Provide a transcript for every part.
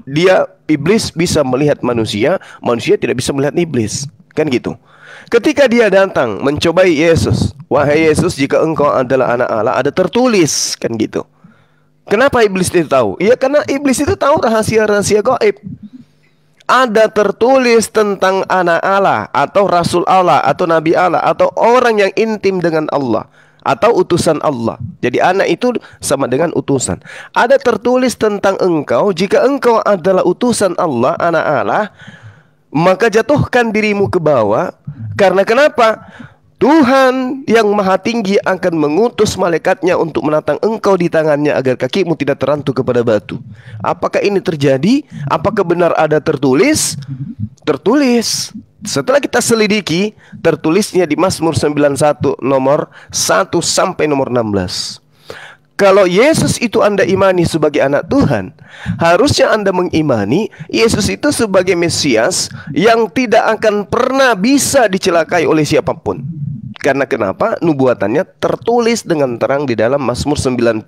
dia iblis bisa melihat manusia, manusia tidak bisa melihat iblis. Kan gitu. Ketika dia datang mencobai Yesus, wahai Yesus, jika engkau adalah anak Allah, ada tertulis, kan gitu. Kenapa iblis itu tahu? Ya karena iblis itu tahu rahasia-rahasia gaib. Ada tertulis tentang anak Allah, atau Rasul Allah, atau Nabi Allah, atau orang yang intim dengan Allah, atau utusan Allah. Jadi anak itu sama dengan utusan. Ada tertulis tentang engkau, jika engkau adalah utusan Allah, anak Allah, maka jatuhkan dirimu ke bawah. Karena kenapa? Tuhan yang maha tinggi akan mengutus malaikatnya untuk menatang engkau di tangannya agar kakimu tidak terantuk kepada batu. Apakah ini terjadi? Apakah benar ada tertulis? Tertulis. Setelah kita selidiki, tertulisnya di Mazmur 91 nomor 1 sampai nomor 16. Kalau Yesus itu Anda imani sebagai anak Tuhan, harusnya Anda mengimani Yesus itu sebagai Mesias yang tidak akan pernah bisa dicelakai oleh siapapun. Karena kenapa? Nubuatannya tertulis dengan terang di dalam Mazmur 91.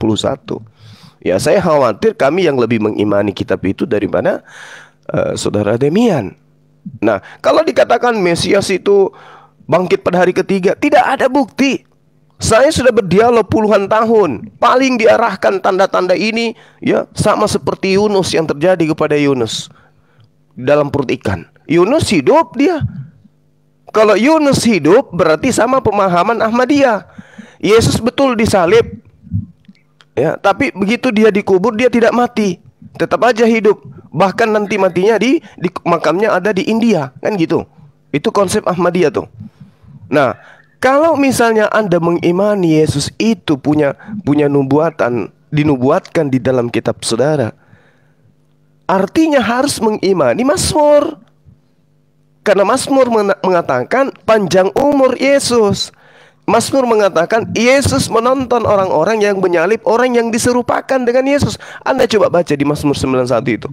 Ya, saya khawatir kami yang lebih mengimani kitab itu daripada saudara Demian. Nah, kalau dikatakan Mesias itu bangkit pada hari ketiga, tidak ada bukti. Saya sudah berdialog puluhan tahun. Paling diarahkan tanda-tanda ini ya sama seperti Yunus yang terjadi kepada Yunus dalam perut ikan. Yunus hidup dia. Kalau Yunus hidup berarti sama pemahaman Ahmadiyah. Yesus betul disalib. Ya, tapi begitu dia dikubur dia tidak mati. Tetap aja hidup. Bahkan nanti matinya di makamnya ada di India, kan gitu. Itu konsep Ahmadiyah tuh. Nah, kalau misalnya Anda mengimani Yesus itu punya nubuatan, dinubuatkan di dalam kitab saudara, artinya harus mengimani Mazmur. Karena Mazmur mengatakan panjang umur Yesus. Mazmur mengatakan Yesus menonton orang-orang yang menyalib, orang yang diserupakan dengan Yesus. Anda coba baca di Mazmur 91 itu.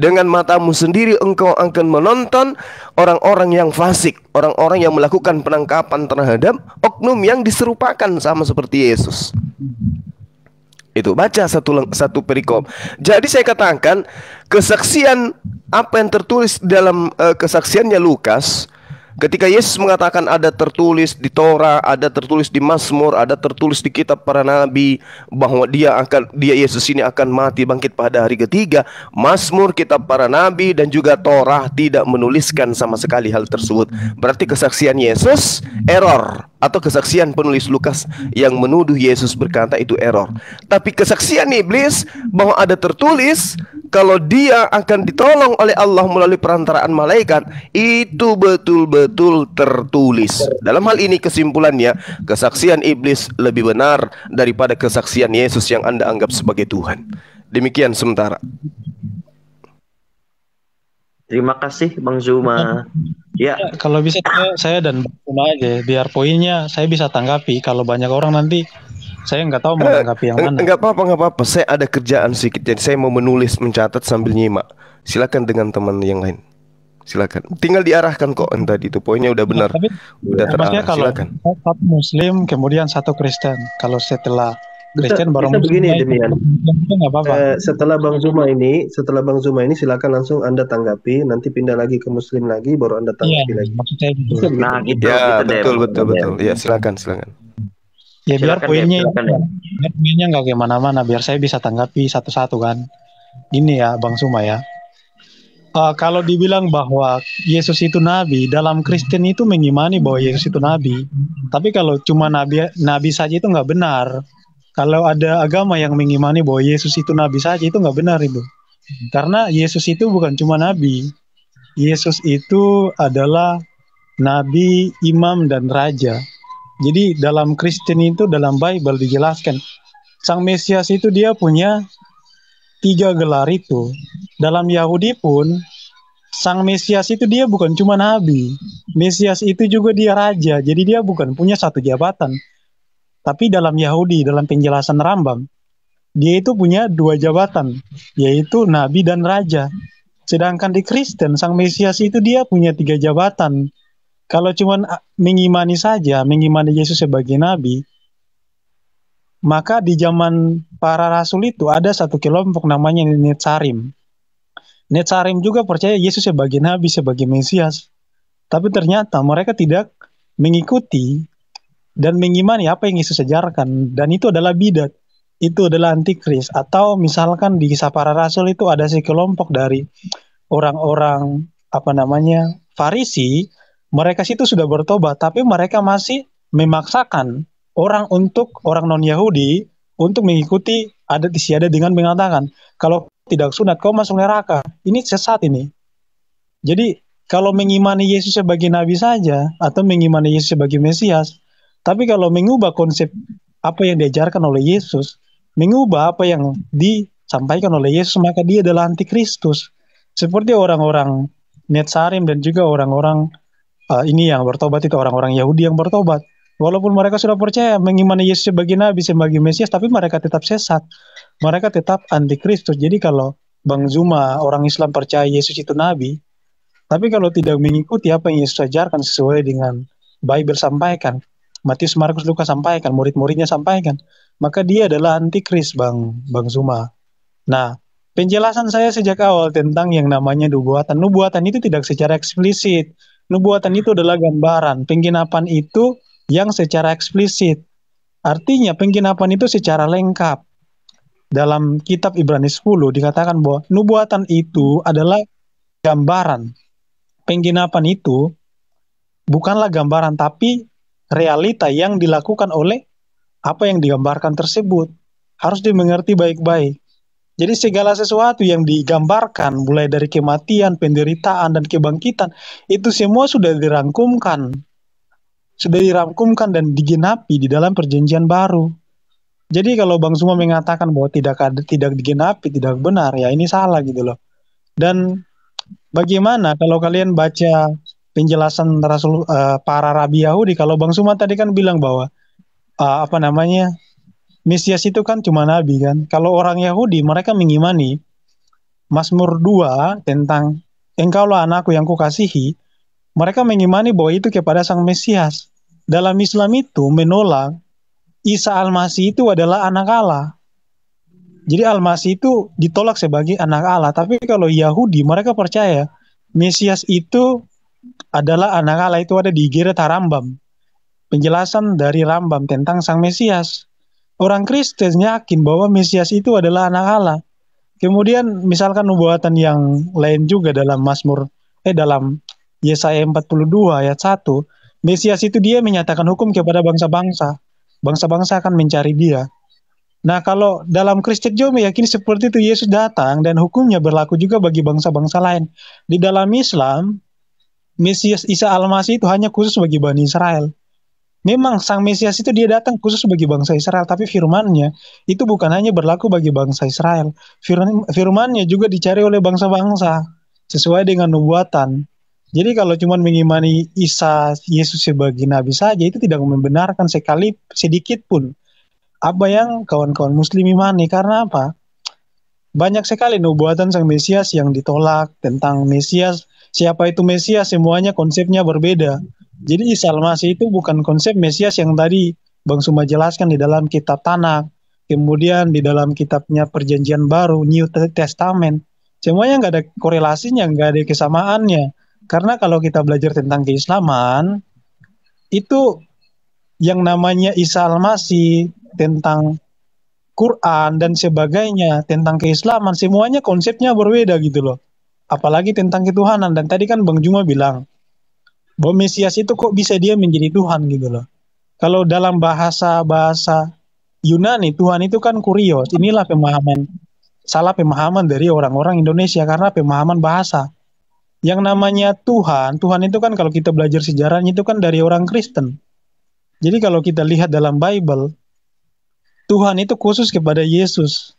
Dengan matamu sendiri engkau akan menonton orang-orang yang fasik, orang-orang yang melakukan penangkapan terhadap oknum yang diserupakan sama seperti Yesus. Itu baca satu perikop. Jadi saya katakan kesaksian apa yang tertulis dalam kesaksiannya Lukas, ketika Yesus mengatakan ada tertulis di Torah, ada tertulis di Mazmur, ada tertulis di kitab para nabi bahwa dia Yesus ini akan mati bangkit pada hari ketiga. Mazmur, kitab para nabi dan juga Torah tidak menuliskan sama sekali hal tersebut. Berarti kesaksian Yesus error, atau kesaksian penulis Lukas yang menuduh Yesus berkata itu error. Tapi kesaksian iblis bahwa ada tertulis kalau dia akan ditolong oleh Allah melalui perantaraan malaikat, itu betul-betul tertulis. Dalam hal ini kesimpulannya, kesaksian iblis lebih benar daripada kesaksian Yesus yang Anda anggap sebagai Tuhan. Demikian sementara. Terima kasih Bang Zuma. Ya, kalau bisa saya dan Bang Zuma aja, biar poinnya saya bisa tanggapi. Kalau banyak orang nanti saya nggak tahu mau tanggapi yang mana. Nggak apa-apa. Saya ada kerjaan sedikit, jadi saya mau menulis, mencatat sambil nyimak. Silakan dengan teman yang lain. Silakan. Tinggal diarahkan kok tadi itu poinnya udah benar. Tapi, udah terarah. Kalau silakan. Satu Muslim kemudian satu Kristen. Kalau setelah Kristen baru bisa begini Demian. Nggak apa-apa. Setelah Bang Zuma ini silakan langsung Anda tanggapi, nanti pindah lagi ke Muslim lagi, baru Anda tanggapi lagi. Maksudnya gitu. Nah, gitu. Ya, gitu betul. Ya, silakan. Ya biar poinnya ya. nggak kemana-mana, biar saya bisa tanggapi satu-satu kan. Gini ya Bang Zuma ya. Kalau dibilang bahwa Yesus itu nabi, dalam Kristen itu mengimani bahwa Yesus itu nabi. Tapi kalau cuma nabi saja itu nggak benar. Kalau ada agama yang mengimani bahwa Yesus itu nabi saja, itu nggak benar itu. Karena Yesus itu bukan cuma nabi. Yesus itu adalah nabi, imam, dan raja. Jadi dalam Kristen itu, dalam Bible dijelaskan, Sang Mesias itu dia punya 3 gelar itu. Dalam Yahudi pun, Sang Mesias itu dia bukan cuma nabi. Mesias itu juga dia raja. Jadi dia bukan punya satu jabatan. Tapi dalam Yahudi, dalam penjelasan Rambam, dia itu punya 2 jabatan, yaitu nabi dan raja. Sedangkan di Kristen, Sang Mesias itu dia punya 3 jabatan. Kalau cuma mengimani saja, mengimani Yesus sebagai nabi, maka di zaman para rasul itu ada satu kelompok namanya Netsarim. Netsarim juga percaya Yesus sebagai nabi, sebagai Mesias. Tapi ternyata mereka tidak mengikuti dan mengimani apa yang Yesus ajarkan. Dan itu adalah bidat. Itu adalah antikris. Atau misalkan di Kisah Para Rasul itu ada sekelompok dari orang-orang Farisi. Mereka situ sudah bertobat, tapi mereka masih memaksakan orang non-Yahudi untuk mengikuti adat istiadat dengan mengatakan, kalau tidak sunat kau masuk neraka. Ini sesat ini. Jadi kalau mengimani Yesus sebagai nabi saja atau mengimani Yesus sebagai Mesias, tapi kalau mengubah konsep apa yang diajarkan oleh Yesus, mengubah apa yang disampaikan oleh Yesus, maka dia adalah antikristus. Seperti orang-orang Netsarim dan juga orang-orang ini yang bertobat itu orang-orang Yahudi yang bertobat. Walaupun mereka sudah percaya mengimani Yesus sebagai nabi, sebagai Mesias, tapi mereka tetap sesat. Mereka tetap antikristus. Jadi kalau Bang Zuma, orang Islam percaya Yesus itu nabi, tapi kalau tidak mengikuti apa yang Yesus ajarkan sesuai dengan Bible sampaikan, Matius, Markus, Lukas sampaikan, murid-muridnya sampaikan, maka dia adalah antikris, Bang Zuma. Nah, penjelasan saya sejak awal tentang yang namanya nubuatan. Nubuatan itu tidak secara eksplisit. Nubuatan itu adalah gambaran. Penggenapan itu yang secara eksplisit. Artinya penggenapan itu secara lengkap. Dalam kitab Ibrani 10 dikatakan bahwa nubuatan itu adalah gambaran. Penggenapan itu bukanlah gambaran, tapi realita yang dilakukan oleh apa yang digambarkan tersebut. Harus dimengerti baik-baik. Jadi segala sesuatu yang digambarkan, mulai dari kematian, penderitaan, dan kebangkitan, itu semua sudah dirangkumkan. Sudah dirangkumkan dan digenapi di dalam perjanjian baru. Jadi kalau Bang Zuma mengatakan bahwa tidak digenapi, tidak benar, ya ini salah gitu loh. Dan bagaimana kalau kalian baca penjelasan para rabi Yahudi, kalau Bang Zuma tadi kan bilang bahwa Mesias itu kan cuma nabi kan. Kalau orang Yahudi mereka mengimani Mazmur 2 tentang engkaulah anakku yang kukasihi, mereka mengimani bahwa itu kepada sang Mesias. Dalam Islam itu menolak Isa Al-Masih itu adalah anak Allah. Jadi Al-Masih itu ditolak sebagai anak Allah. Tapi kalau Yahudi mereka percaya Mesias itu adalah anak Allah, itu ada di Iggeret Rambam. Penjelasan dari Rambam tentang sang Mesias. Orang Kristen yakin bahwa Mesias itu adalah anak Allah. Kemudian misalkan nubuatan yang lain juga dalam dalam Yesaya 42 ayat 1, Mesias itu dia menyatakan hukum kepada bangsa-bangsa. Bangsa-bangsa akan mencari dia. Nah, kalau dalam Kristen juga meyakini seperti itu, Yesus datang dan hukumnya berlaku juga bagi bangsa-bangsa lain. Di dalam Islam, Mesias Isa Al-Masih itu hanya khusus bagi Bani Israel. Memang sang Mesias itu dia datang khusus bagi bangsa Israel, tapi firman-Nya itu bukan hanya berlaku bagi bangsa Israel. Firman-Nya juga dicari oleh bangsa-bangsa sesuai dengan nubuatan. Jadi kalau cuma mengimani Yesus sebagai nabi saja, itu tidak membenarkan sekali sedikit pun apa yang kawan-kawan muslim imani. Karena apa? Banyak sekali nubuatan sang Mesias yang ditolak. Tentang Mesias, siapa itu Mesias, semuanya konsepnya berbeda. Jadi Isa Al-Masih itu bukan konsep Mesias yang tadi Bang Suma jelaskan di dalam kitab Tanakh, kemudian di dalam kitabnya Perjanjian Baru, New Testament. Semuanya nggak ada korelasinya, nggak ada kesamaannya. Karena kalau kita belajar tentang keislaman, itu yang namanya Isa Al-Masih, tentang Quran dan sebagainya, tentang keislaman, semuanya konsepnya berbeda gitu loh. Apalagi tentang ketuhanan. Dan tadi kan Bang Juma bilang, bahwa Mesias itu kok bisa dia menjadi Tuhan gitu loh. Kalau dalam bahasa Yunani, Tuhan itu kan kurios. Inilah salah pemahaman dari orang-orang Indonesia karena pemahaman bahasa. Yang namanya Tuhan itu kan kalau kita belajar sejarahnya itu kan dari orang Kristen. Jadi kalau kita lihat dalam Bible, Tuhan itu khusus kepada Yesus.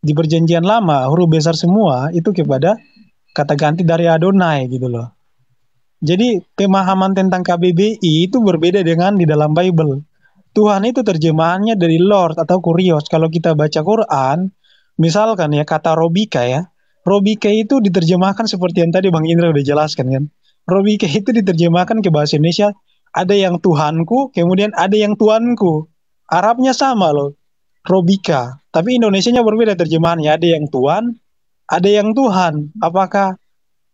Di Perjanjian Lama, huruf besar semua itu kepada kata ganti dari Adonai gitu loh. Jadi pemahaman tentang KBBI itu berbeda dengan di dalam Bible. Tuhan itu terjemahannya dari Lord atau Kurios. Kalau kita baca Quran, misalkan ya kata Robika ya, Robike itu diterjemahkan seperti yang tadi Bang Indra udah jelaskan kan. Robike itu diterjemahkan ke bahasa Indonesia, ada yang Tuhanku, kemudian ada yang Tuanku. Arabnya sama loh, Robika. Tapi Indonesianya berbeda terjemahannya, ada yang Tuan, ada yang Tuhan. Apakah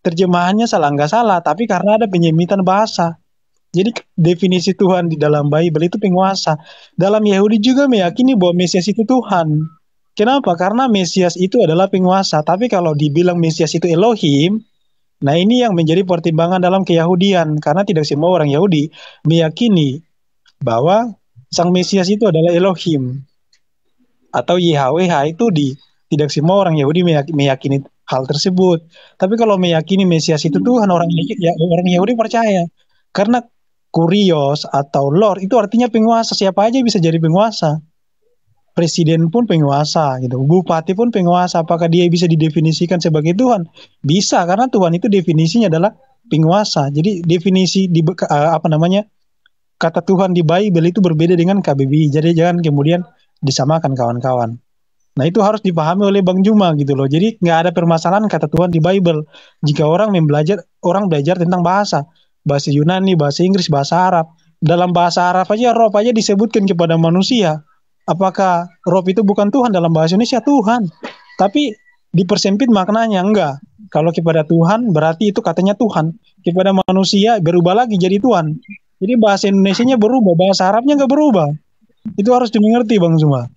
terjemahannya salah? Nggak salah, tapi karena ada penyempitan bahasa. Jadi definisi Tuhan di dalam Bible itu penguasa. Dalam Yahudi juga meyakini bahwa Mesias itu Tuhan. Kenapa? Karena Mesias itu adalah penguasa. Tapi kalau dibilang Mesias itu Elohim, nah ini yang menjadi pertimbangan dalam keyahudian. Karena tidak semua orang Yahudi meyakini bahwa Sang Mesias itu adalah Elohim atau YHWH itu tidak semua orang Yahudi meyakini hal tersebut. Tapi kalau meyakini Mesias itu Tuhan, orang Yahudi percaya. Karena Kurios atau Lord itu artinya penguasa. Siapa aja bisa jadi penguasa. Presiden pun penguasa gitu. Bupati pun penguasa. Apakah dia bisa didefinisikan sebagai Tuhan? Bisa, karena Tuhan itu definisinya adalah penguasa. Jadi definisi kata Tuhan di Bible itu berbeda dengan KBBI. Jadi jangan kemudian disamakan kawan-kawan. Nah itu harus dipahami oleh Bang Juma gitu loh. Jadi nggak ada permasalahan kata Tuhan di Bible. Jika orang belajar tentang bahasa Yunani, bahasa Inggris, bahasa Arab. Dalam bahasa Arab aja Rob aja disebutkan kepada manusia. Apakah Rob itu bukan Tuhan? Dalam bahasa Indonesia Tuhan. Tapi dipersempit maknanya, enggak. Kalau kepada Tuhan berarti itu katanya Tuhan. Kepada manusia berubah lagi jadi Tuhan. Jadi bahasa Indonesianya berubah, bahasa Arabnya nggak berubah. Itu harus dimengerti Bang Zuma.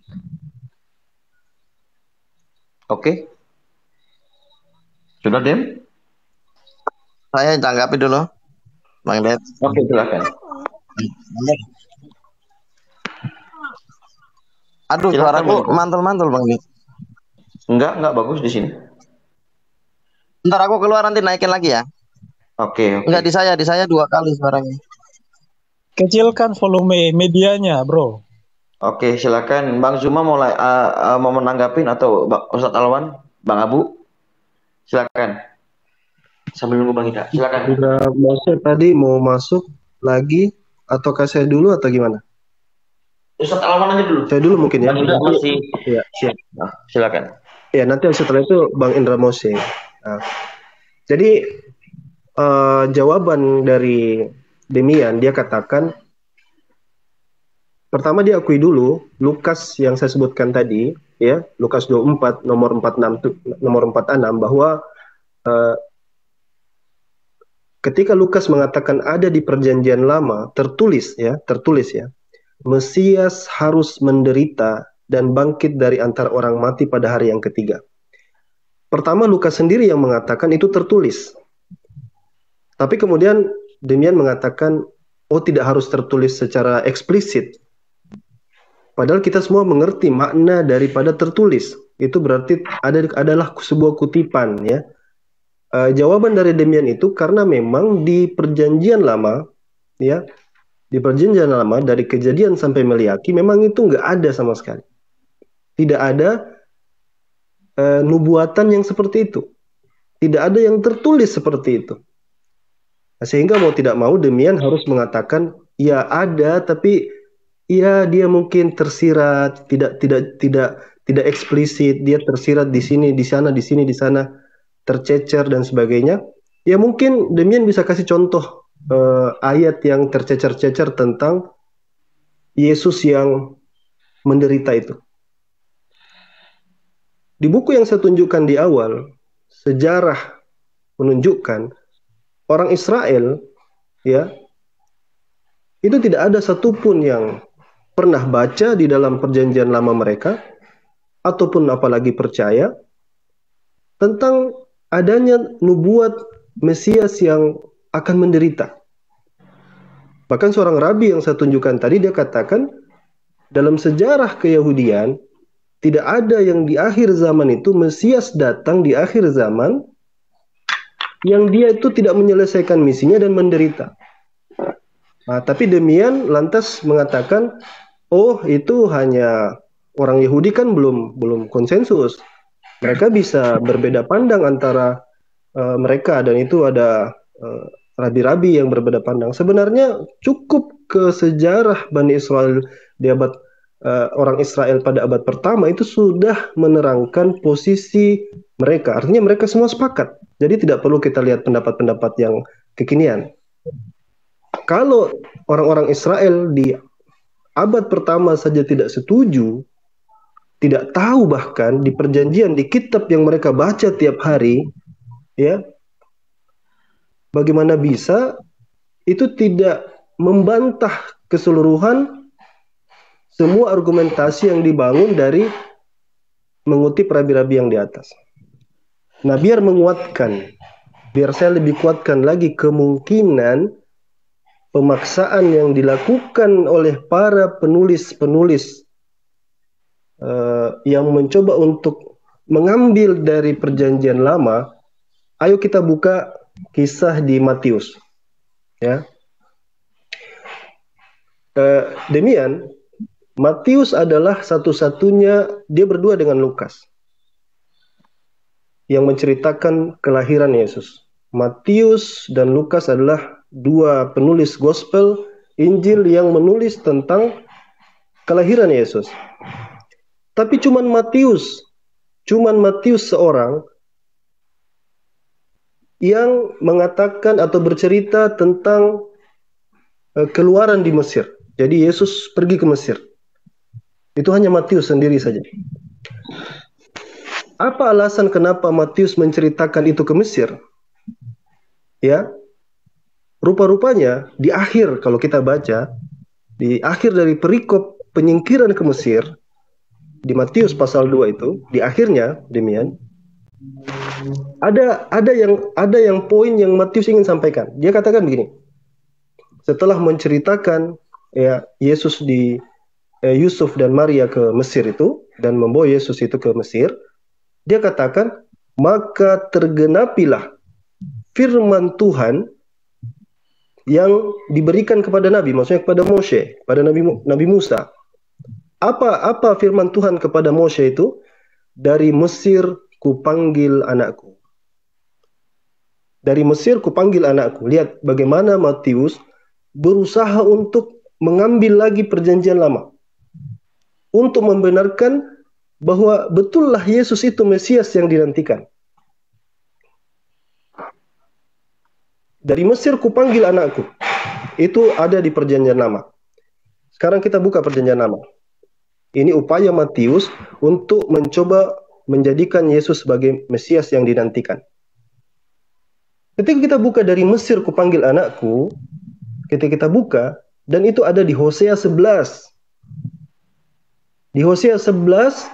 Oke. Sudah, Dem? Saya tanggapi dulu, Bang Ded. Oke, silakan. Aduh, Silakan, suaraku Bang. mantul-mantul Bang Ded. Enggak bagus di sini. Ntar aku keluar nanti naikin lagi ya. Oke. Enggak di saya 2 kali suaranya. Kecilkan volume medianya, bro. Oke, silakan Bang Zuma mau menanggapin atau Ustadz Alwan, Bang Abu, silakan. Sambil nunggu Bang Ida, silakan. Udah Mose tadi mau masuk lagi atau saya dulu atau gimana? Ustadz Alwan aja dulu. Saya dulu mungkin ya. Bang Ida masih. Ya, siap. Nah, silakan. Ya, nanti setelah itu Bang Indra Mose. Nah, jadi jawaban dari Demian, dia katakan pertama dia akui dulu Lukas yang saya sebutkan tadi, ya, Lukas 24 nomor 46 bahwa ketika Lukas mengatakan ada di perjanjian lama tertulis ya, Mesias harus menderita dan bangkit dari antara orang mati pada hari yang ketiga. Pertama Lukas sendiri yang mengatakan itu tertulis. Tapi kemudian Demian mengatakan, oh tidak harus tertulis secara eksplisit. Padahal kita semua mengerti makna daripada tertulis. Itu berarti adalah sebuah kutipan ya. Jawaban dari Demian itu karena memang di perjanjian lama ya, di perjanjian lama dari Kejadian sampai Meliaki memang itu nggak ada sama sekali. Tidak ada nubuatan yang seperti itu. Tidak ada yang tertulis seperti itu. Sehingga mau tidak mau Demian harus mengatakan ya ada, tapi ya dia mungkin tersirat, tidak eksplisit, dia tersirat di sini, di sana, di sini, di sana, tercecer dan sebagainya. Ya mungkin Demian bisa kasih contoh ayat yang tercecer-cecer tentang Yesus yang menderita itu. Di buku yang saya tunjukkan di awal, sejarah menunjukkan orang Israel, ya, itu tidak ada satupun yang pernah baca di dalam perjanjian lama mereka, ataupun apalagi percaya, tentang adanya nubuat Mesias yang akan menderita. Bahkan seorang rabi yang saya tunjukkan tadi, dia katakan, dalam sejarah keyahudian, tidak ada yang di akhir zaman itu, Mesias datang di akhir zaman, yang dia itu tidak menyelesaikan misinya dan menderita. Nah, tapi Demian lantas mengatakan, oh itu hanya orang Yahudi kan belum konsensus. Mereka bisa berbeda pandang antara mereka, dan itu ada rabi-rabi yang berbeda pandang. Sebenarnya cukup ke sejarah Bani Israel di abad orang Israel pada abad pertama itu sudah menerangkan posisi mereka. Artinya mereka semua sepakat. Jadi tidak perlu kita lihat pendapat-pendapat yang kekinian. Kalau orang-orang Israel di abad pertama saja tidak setuju tidak tahu bahkan di perjanjian, di kitab yang mereka baca tiap hari, ya, bagaimana bisa itu tidak membantah keseluruhan semua argumentasi yang dibangun dari mengutip rabi-rabi yang di atas. Nah, biar saya lebih kuatkan lagi kemungkinan pemaksaan yang dilakukan oleh para penulis-penulis yang mencoba untuk mengambil dari perjanjian lama. Ayo kita buka kisah di Matius, ya. Demian, Matius adalah satu-satunya, dia berdua dengan Lukas, yang menceritakan kelahiran Yesus. Matius dan Lukas adalah dua penulis gospel, Injil yang menulis tentang kelahiran Yesus. Tapi cuman Matius seorang yang mengatakan atau bercerita tentang keluaran di Mesir. Jadi Yesus pergi ke Mesir. Itu hanya Matius sendiri saja. Apa alasan kenapa Matius menceritakan itu ke Mesir? Ya, rupa-rupanya di akhir, kalau kita baca, di akhir dari perikop penyingkiran ke Mesir, di Matius pasal 2 itu, di akhirnya, demikian, ada yang poin yang Matius ingin sampaikan. Dia katakan begini, setelah menceritakan ya Yesus Yusuf dan Maria ke Mesir itu, dan membawa Yesus itu ke Mesir, dia katakan, maka tergenapilah firman Tuhan yang diberikan kepada Nabi, maksudnya kepada Moshe, pada Nabi Musa. Apa firman Tuhan kepada Moshe itu? Dari Mesir kupanggil anakku. Dari Mesir kupanggil anakku. Lihat bagaimana Matius berusaha untuk mengambil lagi perjanjian lama, untuk membenarkan bahwa betullah Yesus itu Mesias yang dinantikan. Dari Mesir kupanggil anakku. Itu ada di perjanjian lama. Sekarang kita buka perjanjian lama. Ini upaya Matius untuk mencoba menjadikan Yesus sebagai Mesias yang dinantikan. Ketika kita buka dari Mesir kupanggil anakku, ketika kita buka, dan itu ada di Hosea 11. Di Hosea 11,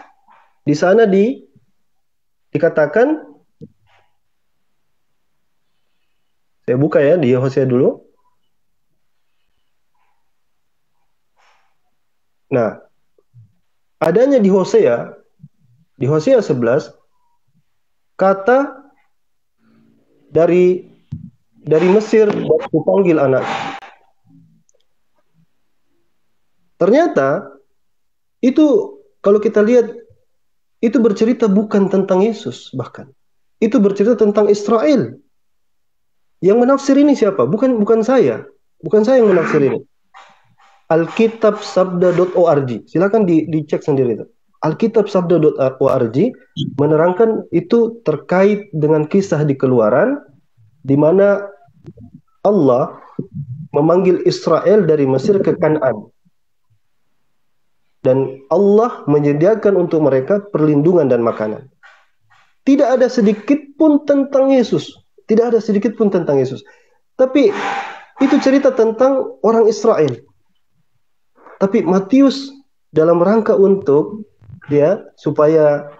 di sana dikatakan, saya buka ya di Hosea dulu. Nah, adanya di Hosea 11, kata dari Mesir kupanggil anak. Ternyata itu kalau kita lihat itu bercerita bukan tentang Yesus, bahkan itu bercerita tentang Israel. Yang menafsir ini siapa? Bukan saya yang menafsir ini. Alkitabsabda.org. Silakan dicek sendiri itu. Alkitabsabda.org menerangkan itu terkait dengan kisah di Keluaran, di mana Allah memanggil Israel dari Mesir ke Kanaan. Dan Allah menyediakan untuk mereka perlindungan dan makanan. Tidak ada sedikit pun tentang Yesus. Tidak ada sedikit pun tentang Yesus. Tapi itu cerita tentang orang Israel. Tapi Matius dalam rangka untuk supaya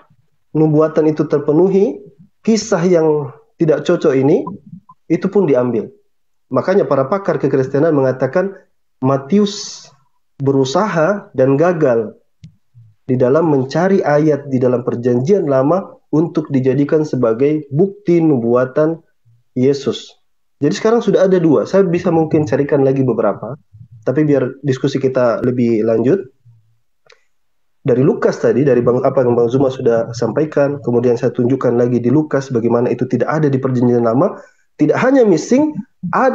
nubuatan itu terpenuhi, kisah yang tidak cocok ini, itu pun diambil. Makanya para pakar kekristenan mengatakan Matius berusaha dan gagal di dalam mencari ayat di dalam perjanjian lama untuk dijadikan sebagai bukti nubuatan Yesus. Jadi sekarang sudah ada dua. Saya bisa mungkin carikan lagi beberapa, tapi biar diskusi kita lebih lanjut. Dari Lukas tadi, dari apa yang Bang Zuma sudah sampaikan, kemudian saya tunjukkan lagi di Lukas bagaimana itu tidak ada di perjanjian lama. Tidak hanya missing,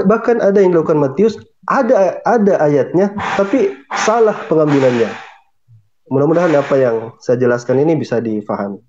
bahkan ada yang dilakukan Matius, ada ayatnya, tapi salah pengambilannya. Mudah-mudahan apa yang saya jelaskan ini bisa difahami.